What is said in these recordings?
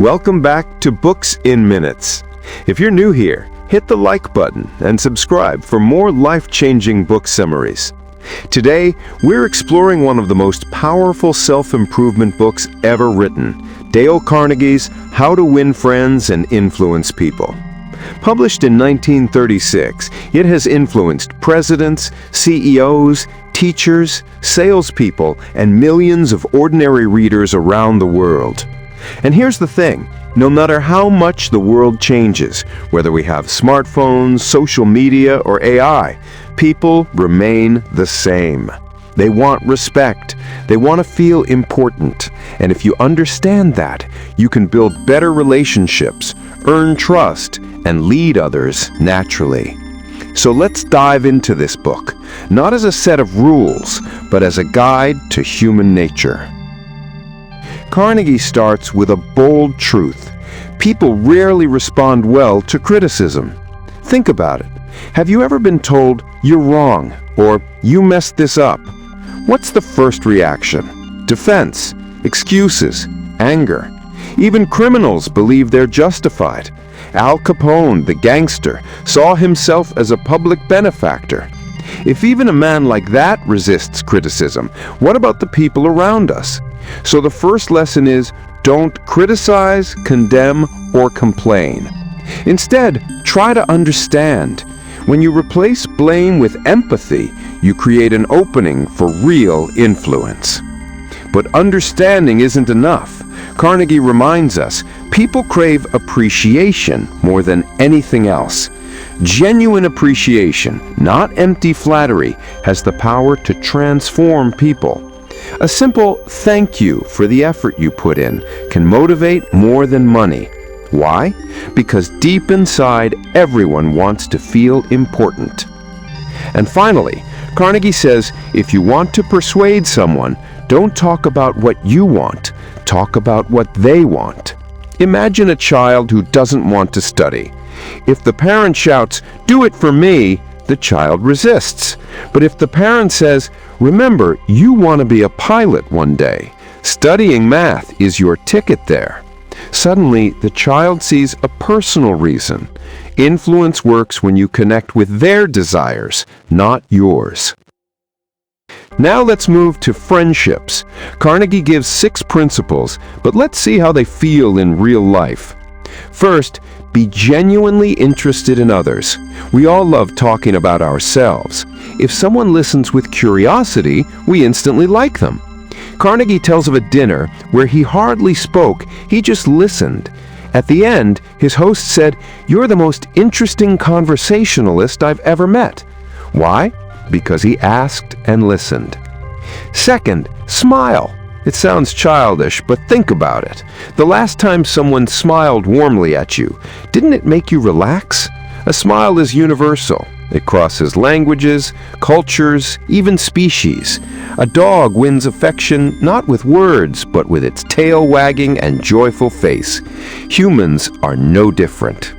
Welcome back to Books in Minutes. If you're new here, hit the like button and subscribe for more life-changing book summaries. Today, we're exploring one of the most powerful self-improvement books ever written, Dale Carnegie's How to Win Friends and Influence People. Published in 1936, it has influenced presidents, CEOs, teachers, salespeople, and millions of ordinary readers around the world. And here's the thing, no matter how much the world changes, whether we have smartphones, social media, or AI, people remain the same. They want respect. They want to feel important. And if you understand that, you can build better relationships, earn trust, and lead others naturally. So let's dive into this book, not as a set of rules, but as a guide to human nature. Carnegie starts with a bold truth. People rarely respond well to criticism. Think about it. Have you ever been told, "You're wrong," or "You messed this up"? What's the first reaction? Defense, excuses, anger. Even criminals believe they're justified. Al Capone, the gangster, saw himself as a public benefactor. If even a man like that resists criticism, what about the people around us? So the first lesson is, don't criticize, condemn, or complain. Instead, try to understand. When you replace blame with empathy, you create an opening for real influence. But understanding isn't enough. Carnegie reminds us, people crave appreciation more than anything else. Genuine appreciation, not empty flattery, has the power to transform people. A simple thank you for the effort you put in can motivate more than money. Why? Because deep inside, everyone wants to feel important. And finally, Carnegie says, if you want to persuade someone, don't talk about what you want, talk about what they want. Imagine a child who doesn't want to study. If the parent shouts, "Do it for me," the child resists. But if the parent says, "Remember, you want to be a pilot one day. Studying math is your ticket there," suddenly the child sees a personal reason. Influence works when you connect with their desires, not yours. Now let's move to friendships. Carnegie gives 6 principles, but let's see how they feel in real life. First, be genuinely interested in others. We all love talking about ourselves. If someone listens with curiosity, we instantly like them. Carnegie tells of a dinner where he hardly spoke, he just listened. At the end, his host said, "You're the most interesting conversationalist I've ever met." Why? Because he asked and listened. Second, smile. It sounds childish, but think about it. The last time someone smiled warmly at you, didn't it make you relax? A smile is universal. It crosses languages, cultures, even species. A dog wins affection not with words, but with its tail wagging and joyful face. Humans are no different.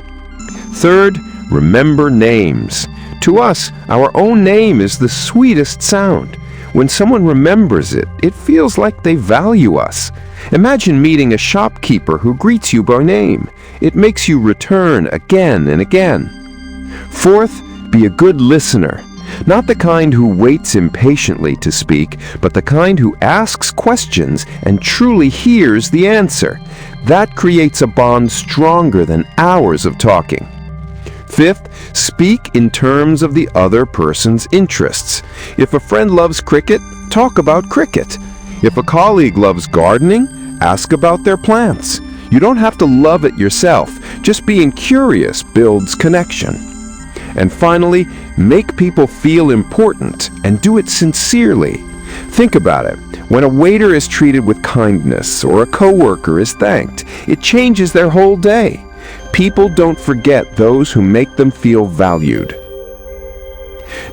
Third, remember names. To us, our own name is the sweetest sound. When someone remembers it, it feels like they value us. Imagine meeting a shopkeeper who greets you by name. It makes you return again and again. Fourth, be a good listener. Not the kind who waits impatiently to speak, but the kind who asks questions and truly hears the answer. That creates a bond stronger than hours of talking. Fifth, speak in terms of the other person's interests. If a friend loves cricket, talk about cricket. If a colleague loves gardening, ask about their plants. You don't have to love it yourself. Just being curious builds connection. And finally, make people feel important and do it sincerely. Think about it. When a waiter is treated with kindness or a coworker is thanked, it changes their whole day. People don't forget those who make them feel valued.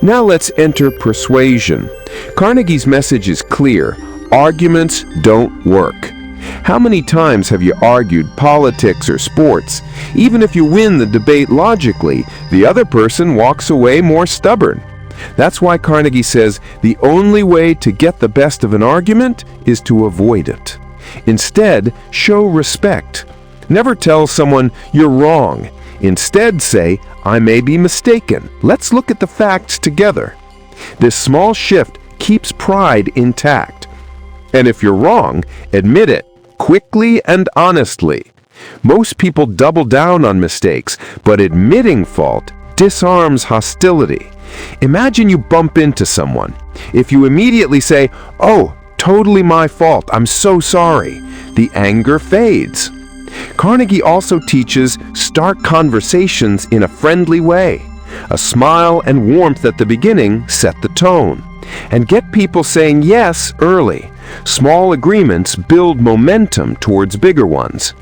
Now let's enter persuasion. Carnegie's message is clear. Arguments don't work. How many times have you argued politics or sports? Even if you win the debate logically, the other person walks away more stubborn. That's why Carnegie says the only way to get the best of an argument is to avoid it. Instead, show respect. Never tell someone you're wrong. Instead say, I may be mistaken. Let's look at the facts together. This small shift keeps pride intact. And if you're wrong, admit it quickly and honestly. Most people double down on mistakes, but admitting fault disarms hostility. Imagine you bump into someone. If you immediately say, "Oh, totally my fault, I'm so sorry," the anger fades. Carnegie also teaches start conversations in a friendly way. A smile and warmth at the beginning set the tone. And get people saying yes early. Small agreements build momentum towards bigger ones.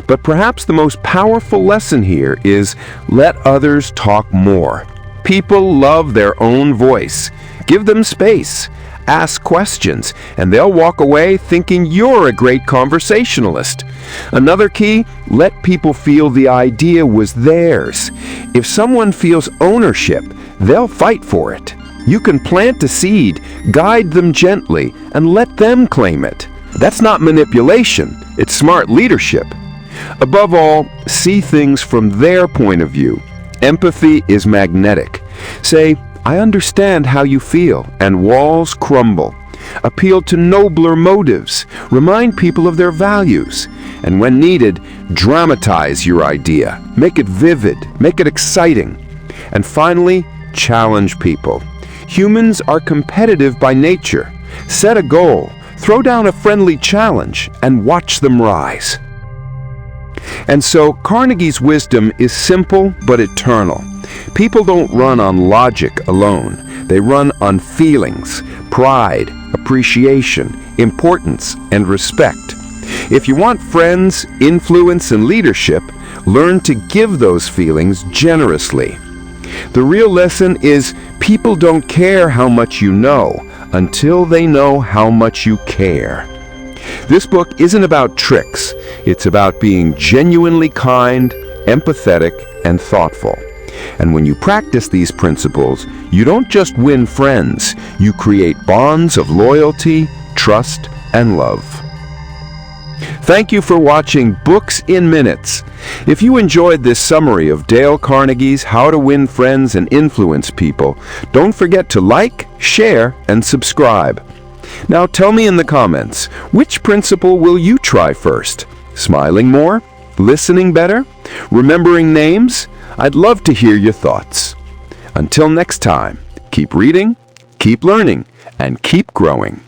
But perhaps the most powerful lesson here is let others talk more. People love their own voice. Give them space. Ask questions, and they'll walk away thinking you're a great conversationalist. Another key, let people feel the idea was theirs. If someone feels ownership, they'll fight for it. You can plant a seed, guide them gently, and let them claim it. That's not manipulation, it's smart leadership. Above all, see things from their point of view. Empathy is magnetic. Say, I understand how you feel, and walls crumble. Appeal to nobler motives. Remind people of their values. And when needed, dramatize your idea. Make it vivid. Make it exciting. And finally, challenge people. Humans are competitive by nature. Set a goal. Throw down a friendly challenge and watch them rise. And so, Carnegie's wisdom is simple but eternal. People don't run on logic alone. They run on feelings, pride, appreciation, importance, and respect. If you want friends, influence, and leadership, learn to give those feelings generously. The real lesson is people don't care how much you know until they know how much you care. This book isn't about tricks. It's about being genuinely kind, empathetic, and thoughtful. And when you practice these principles, you don't just win friends, you create bonds of loyalty, trust, and love. Thank you for watching Books in Minutes. If you enjoyed this summary of Dale Carnegie's How to Win Friends and Influence People, don't forget to like, share, and subscribe. Now tell me in the comments, which principle will you try first? Smiling more? Listening better? Remembering names? I'd love to hear your thoughts. Until next time, keep reading, keep learning, and keep growing.